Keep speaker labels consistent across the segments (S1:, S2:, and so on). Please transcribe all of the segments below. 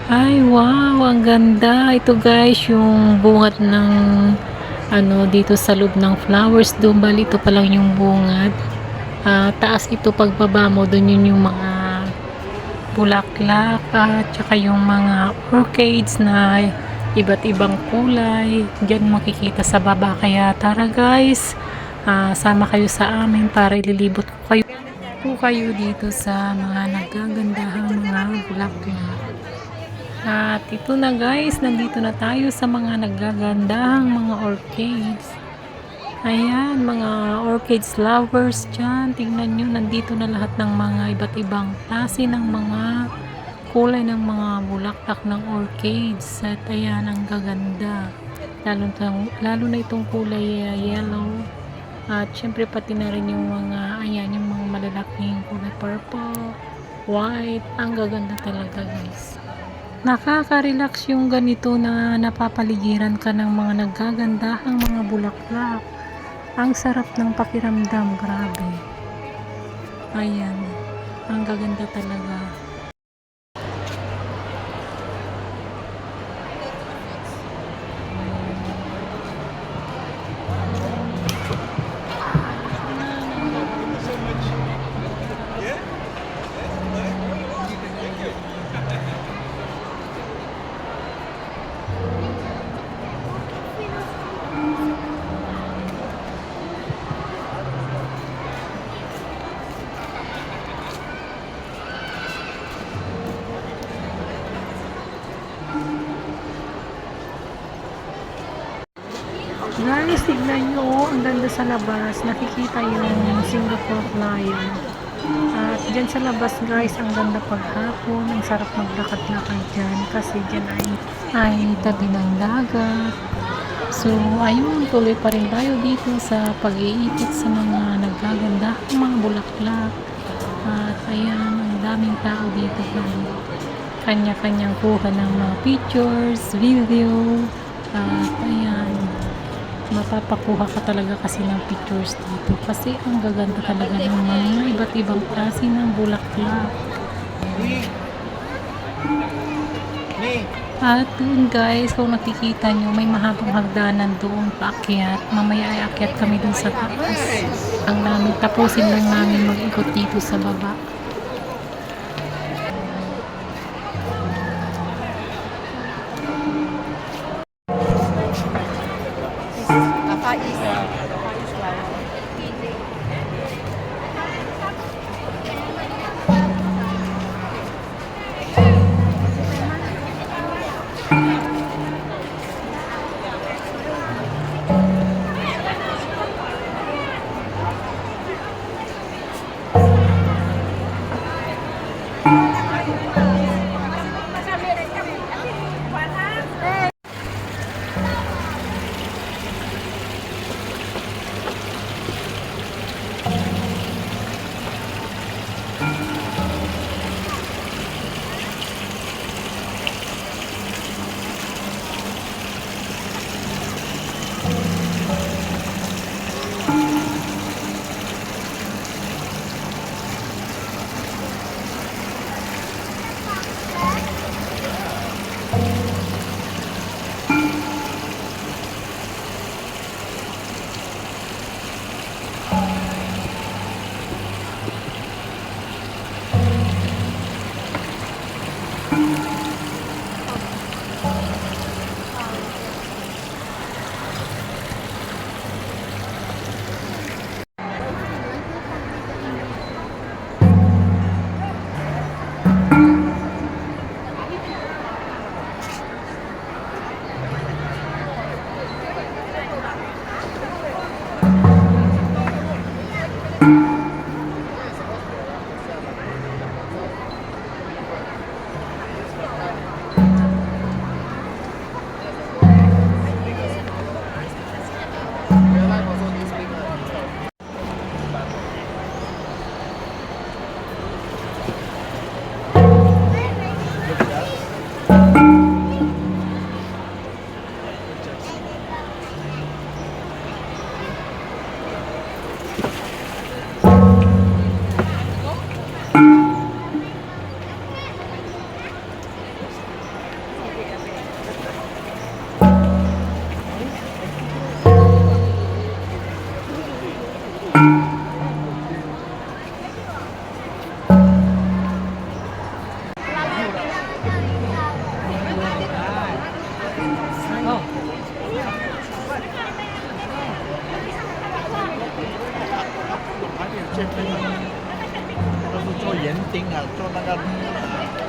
S1: Ay, wow, ang ganda. Ito guys, yung bungad ng dito sa loob ng flowers dome. Bali, ito pa lang yung bungad. Taas ito pagbaba mo, dun yun yung mga bulaklak at saka yung mga orchids na iba't ibang kulay. Diyan makikita sa baba. Kaya tara guys, sama kayo sa amin para ililibot ko kayo dito sa mga nagagandahang mga bulaklak. At ito na guys, nandito na tayo sa mga nagagandahang mga orchids. Ayan, mga orchids lovers dyan. Tingnan nyo, nandito na lahat ng mga iba't ibang klase ng mga kulay ng mga bulaklak ng orchids. At ayan, ang gaganda. Lalo na itong kulay yellow. At syempre pati na rin yung mga, ayan, yung mga malalaking kulay purple, white. Ang gaganda talaga guys. Nakaka-relax yung ganito na napapaligiran ka ng mga naggagandahang mga bulaklak. Ang sarap ng pakiramdam, grabe. Ayan, ang gaganda talaga. Guys, tignan nyo, ang ganda sa labas. Nakikita yung Singapore Flyer. At dyan sa labas guys, ang ganda paghapon. Ang sarap maglakad-lakad dyan kasi dyan ay tabi ng dagat. So, ayun, tuloy pa rin tayo dito sa pag-iikot sa mga naggaganda, mga bulaklak. At ayan, ang daming tao dito guys. Kanya-kanyang kuha ng mga pictures, video. At ayan, mapapakuha ka talaga kasi ng pictures dito kasi ang gaganda talaga ng mga iba't ibang klase ng bulaklak. At doon guys, kung nakikita nyo, may mahabang hagdanan doon paakyat. Mamaya ay akyat kami dun sa taas. Ang namin, tapusin lang namin mag-ikot dito sa baba.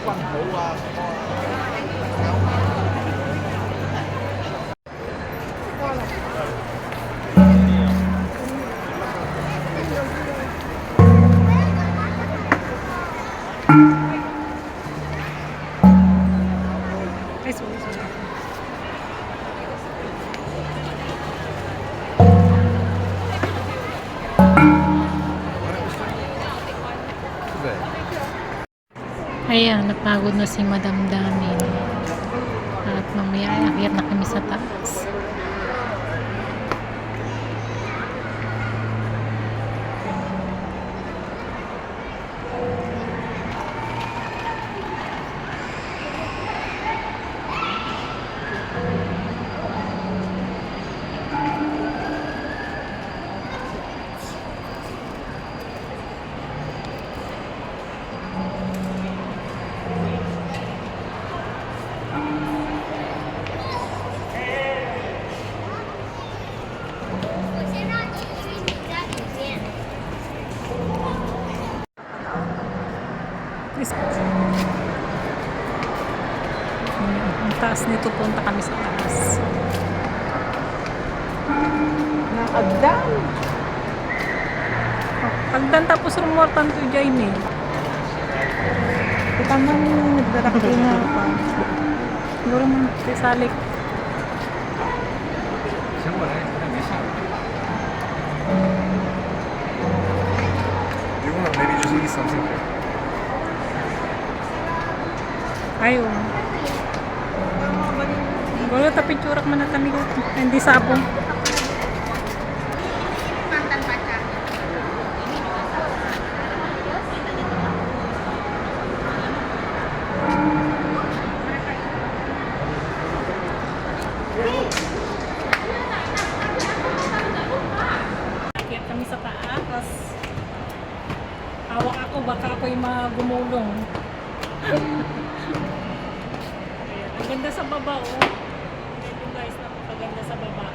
S2: 罐头啊什么
S1: Ay, sorry, sorry. Ayan, napagod na si Madam Damin. At mamaya ay akyat na kami sa taas. Ang taas nito, punta kami sa taas.
S3: Nakagdan.
S1: Pagdan tapos rumortan to dyan eh.
S3: Kita man nagdadakti nga pa.
S1: Siguro man, salik.
S2: 行过来，还没下。You want maybe just eat something there.
S1: Ayaw. Wala tapi curak man na kami. Hindi sabong.
S4: Mantan pacar.
S1: Kaya kami sa taas. Hawak ako, baka ako'y magumulong. Ayan, ang ganda sa baba, oh. Ito guys, napakaganda sa baba.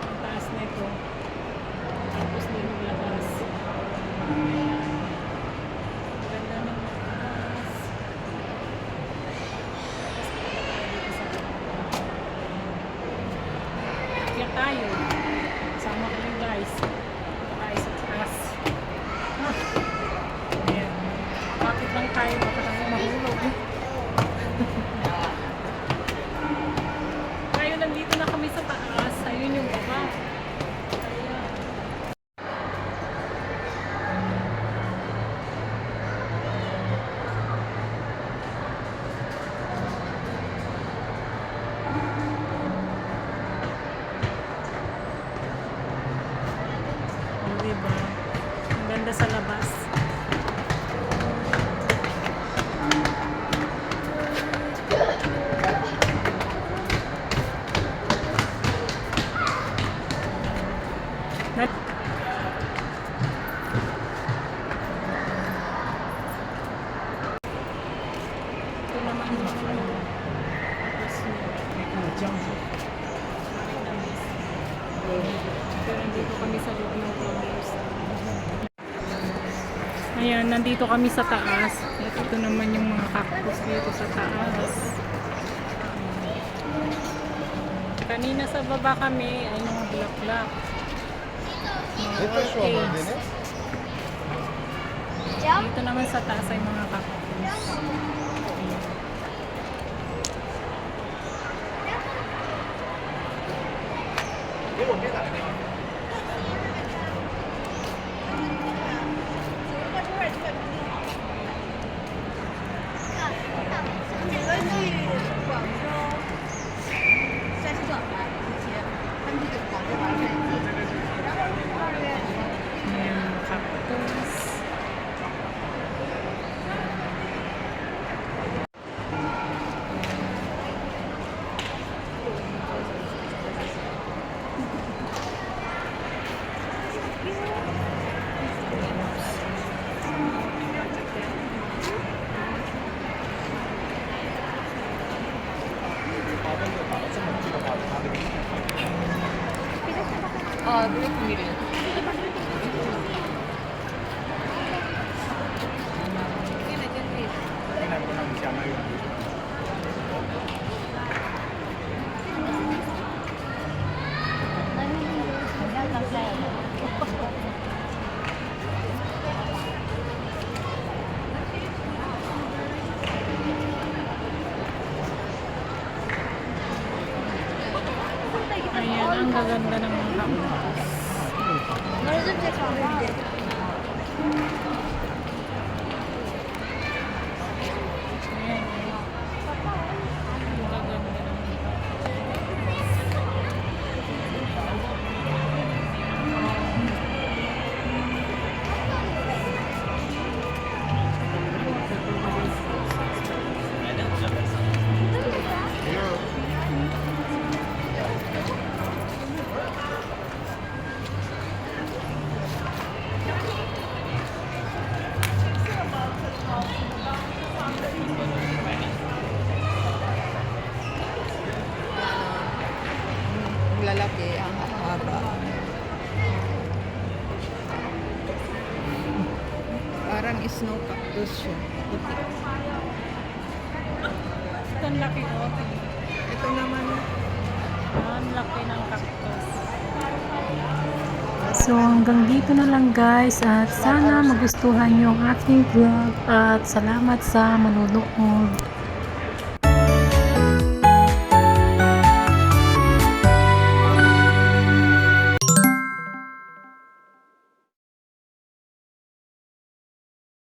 S1: Ang taas nito. Tapos nito labas. Ang ganda ng labas. Tapos punta tayo dito sa baba. Kaya tayo. Sama kayo guys. Punta tayo sa taas. Ayan. Bakit lang tayo? Baka tayo mahulog. Ngayon, nandito na kami sa taas. Ayun yung baba. Ayan. O, diba? Ang ganda sa labas. Ito naman yung tapos pero nandito kami sa loob ng flowers. Ayan, nandito kami sa taas. At ito naman yung mga cactus dito sa taas. Kanina sa baba kami ay mga bulaklak. Mga orchids. Dito naman sa taas ay mga cactus. Ayan, cactus.
S3: 그래 비밀이야.
S2: Cái này có nằm chả
S1: Ayan, ang gaganda ng mga cactus. Ayan. Ang gaganda ng
S3: Ang lalaki, ang haba. Parang snow cactus siya. Puti.
S1: ang laki ko.
S3: Ito naman,
S1: Ang laki ng cactus. So hanggang dito na lang guys at sana magustuhan yung aking vlog at salamat sa manonood.